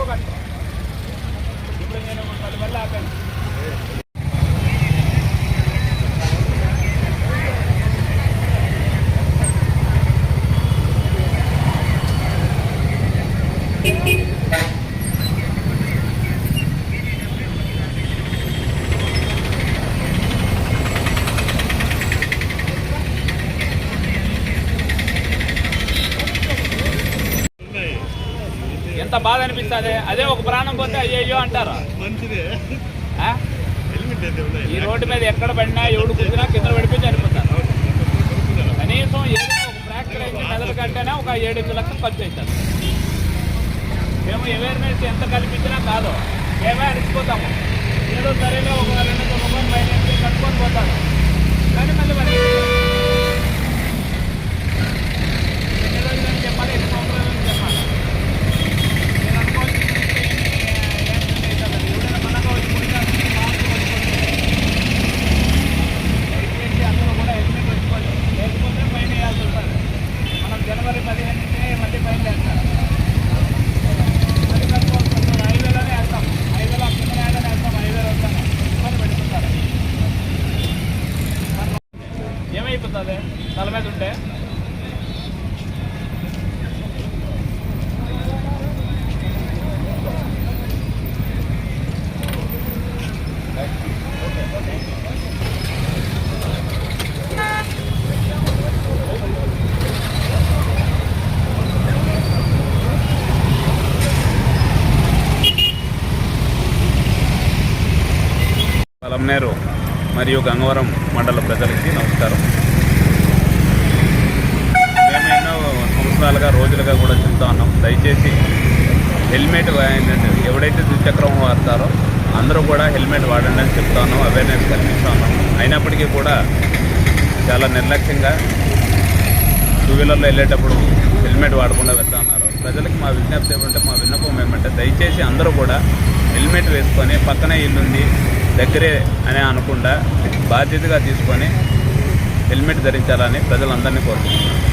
ఇప్పుడు నేను 10 వల్ల ఆపాను. ఎంత బాధ అనిపిస్తుంది. అదే ఒక ప్రాణం పోతే అయ్యో అంటారు. ఈ రోడ్డు మీద ఎక్కడ పడినా ఎవడు కూర్చున్నా కింద పడిపోయి చనిపోతారు. కనీసం ఏదైనా ఒక ఫ్రాక్చర్ అయితే మెదడు కంటేనే ఒక 7-8 లక్షలు ఖర్చు అవుతుంది. మేము అవేర్నెస్ ఎంత కల్పించినా కాదు, మేమే అరిచిపోతాము. ఏదో సరేగా ఒక 2 రూపాయలు పైన కట్టుకొని పోతారు. కానీ మళ్ళీ మరి ఎన్ని రోజులని చెప్పాలి, ఎన్ని సంవత్సరాలని చెప్పాలి. నేను అనుకోవాల్సింది ఎవరైనా మనగా వచ్చి దయచేసి అందరూ కూడా హెల్మెట్ పెట్టుకోవాలి. లేకపోతే ఫైన్ వేయాల్సి వస్తుంది. మనం జనవరి 15 మళ్ళీ ఫైన్ వేస్తారు. మళ్ళీ కట్టుకోవాల్సి వస్తుంది. హైవేలోనే వేస్తాం. హైవేలో కింద వేస్తూనే వేస్తాం. హైవేలో వస్తాను ఇబ్బంది పెట్టుకుంటారు. ఏమైపోతుంది తల మీద ఉంటే? పలమనేరు మరియు గంగవరం మండల ప్రజలకి నమస్కారం. మేము ఎన్నో సంవత్సరాలుగా రోజులుగా కూడా చెప్తా ఉన్నాం, దయచేసి హెల్మెట్ ఎవడైతే ద్విచక్రం వాడతారో అందరూ కూడా హెల్మెట్ వాడండి అని చెప్తా ఉన్నాం, అవేర్నెస్ కల్పిస్తూ ఉన్నాం. అయినప్పటికీ కూడా చాలా నిర్లక్ష్యంగా 2 వీలర్లో వెళ్ళేటప్పుడు హెల్మెట్ వాడకుండా వెళ్తా ఉన్నారు. ప్రజలకు మా విజ్ఞప్తి ఏమంటే, మా విన్నపం ఏమంటే, దయచేసి అందరూ కూడా హెల్మెట్ వేసుకొని పక్కనే ఇల్లుంది దగ్గరే అని అనకుండా బాధ్యతగా తీసుకొని హెల్మెట్ ధరించాలని ప్రజలందరినీ కోరుకుంటున్నాను.